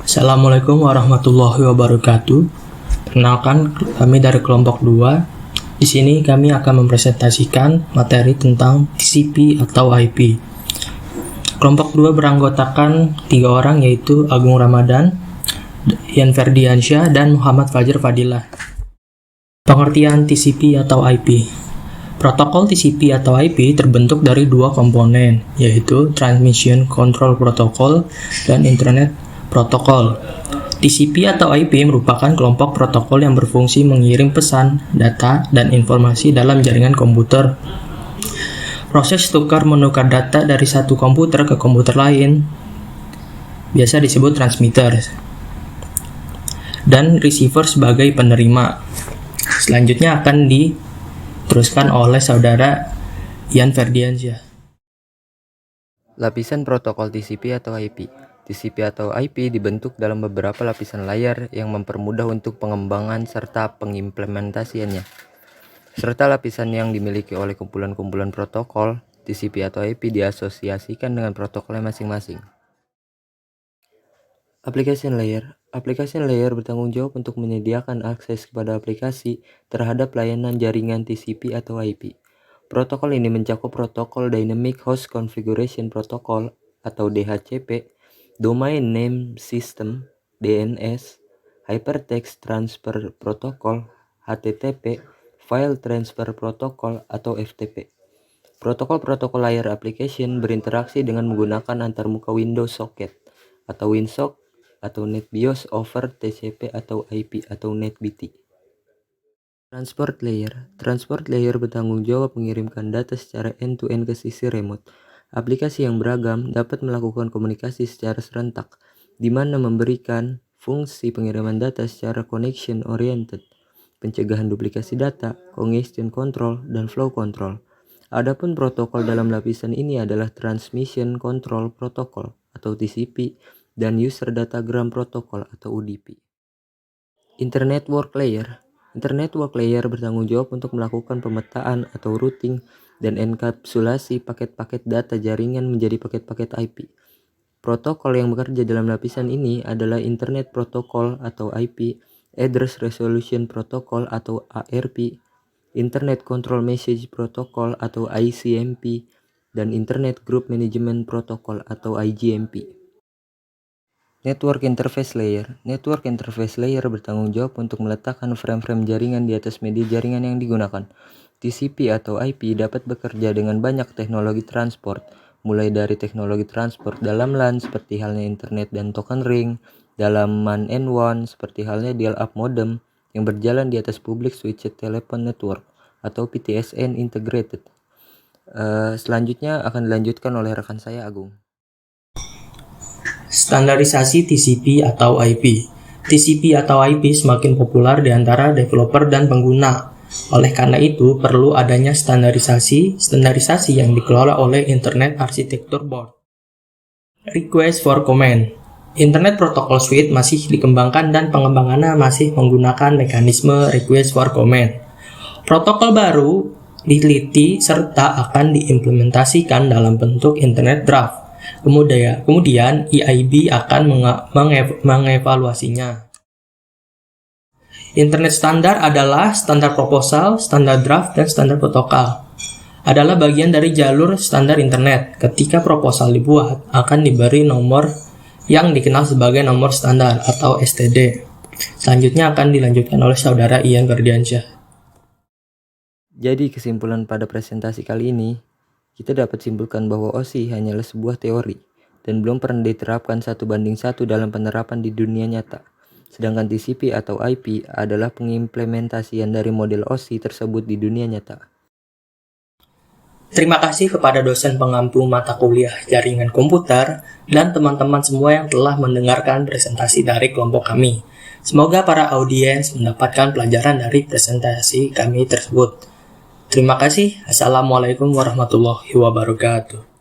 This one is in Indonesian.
Assalamualaikum warahmatullahi wabarakatuh. Perkenalkan, kami dari kelompok 2. Di sini kami akan mempresentasikan materi tentang TCP atau IP. Kelompok 2 beranggotakan 3 orang, yaitu Agung Ramadan, Ian Ferdiansyah, dan Muhammad Fajar Fadilah. Pengertian TCP atau IP. Protokol TCP atau IP terbentuk dari 2 komponen, yaitu Transmission Control Protocol dan Internet Protocol. TCP atau IP merupakan kelompok protokol yang berfungsi mengirim pesan, data, dan informasi dalam jaringan komputer. Proses tukar-menukar data dari satu komputer ke komputer lain biasa disebut transmitter, dan receiver sebagai penerima. Selanjutnya akan diteruskan oleh saudara Ian Ferdiansyah. Lapisan protokol TCP atau IP. TCP atau IP dibentuk dalam beberapa lapisan layar yang mempermudah untuk pengembangan serta pengimplementasiannya. Serta lapisan yang dimiliki oleh kumpulan-kumpulan protokol, TCP atau IP diasosiasikan dengan protokolnya masing-masing. Application layer. Application layer bertanggung jawab untuk menyediakan akses kepada aplikasi terhadap layanan jaringan TCP atau IP. Protokol ini mencakup protokol Dynamic Host Configuration Protocol atau DHCP, Domain Name System (DNS), Hypertext Transfer Protocol (HTTP), File Transfer Protocol atau FTP. Protokol-protokol layer application berinteraksi dengan menggunakan antarmuka Windows Socket atau WinSock atau NetBIOS over TCP atau IP atau NetBT. Transport layer. Transport layer bertanggung jawab mengirimkan data secara end-to-end ke sisi remote. Aplikasi yang beragam dapat melakukan komunikasi secara serentak, di mana memberikan fungsi pengiriman data secara connection-oriented, pencegahan duplikasi data, congestion control, dan flow control. Adapun protokol dalam lapisan ini adalah Transmission Control Protocol atau TCP dan User Datagram Protocol atau UDP. Internet Work Layer. Internet Work Layer bertanggung jawab untuk melakukan pemetaan atau routing dan enkapsulasi paket-paket data jaringan menjadi paket-paket IP. Protokol yang bekerja dalam lapisan ini adalah Internet Protocol atau IP, Address Resolution Protocol atau ARP, Internet Control Message Protocol atau ICMP, dan Internet Group Management Protocol atau IGMP. Network Interface Layer. Network Interface Layer bertanggung jawab untuk meletakkan frame-frame jaringan di atas media jaringan yang digunakan. TCP atau IP dapat bekerja dengan banyak teknologi transport, mulai dari teknologi transport dalam LAN seperti halnya internet dan token ring, dalam MAN N1 seperti halnya dial-up modem yang berjalan di atas Public Switched Telephone Network atau PTSN Integrated. Selanjutnya akan dilanjutkan oleh rekan saya Agung. Standarisasi TCP atau IP. TCP atau IP semakin populer di antara developer dan pengguna. Oleh karena itu, perlu adanya standarisasi yang dikelola oleh Internet Architecture Board. Request for Comment. Internet Protocol Suite masih dikembangkan dan pengembangannya masih menggunakan mekanisme Request for Comment. Protokol baru diteliti serta akan diimplementasikan dalam bentuk Internet Draft. Kemudian EIB akan mengevaluasinya. Internet standar adalah standar proposal, standar draft, dan standar protokol. Adalah bagian dari jalur standar internet. Ketika proposal dibuat, akan diberi nomor yang dikenal sebagai nomor standar atau STD. Selanjutnya akan dilanjutkan oleh saudara Ian Ferdiansyah. Jadi kesimpulan pada presentasi kali ini, kita dapat simpulkan bahwa OSI hanyalah sebuah teori dan belum pernah diterapkan 1:1 dalam penerapan di dunia nyata. Sedangkan TCP atau IP adalah pengimplementasian dari model OSI tersebut di dunia nyata. Terima kasih kepada dosen pengampu mata kuliah jaringan komputer dan teman-teman semua yang telah mendengarkan presentasi dari kelompok kami. Semoga para audiens mendapatkan pelajaran dari presentasi kami tersebut. Terima kasih. Assalamualaikum warahmatullahi wabarakatuh.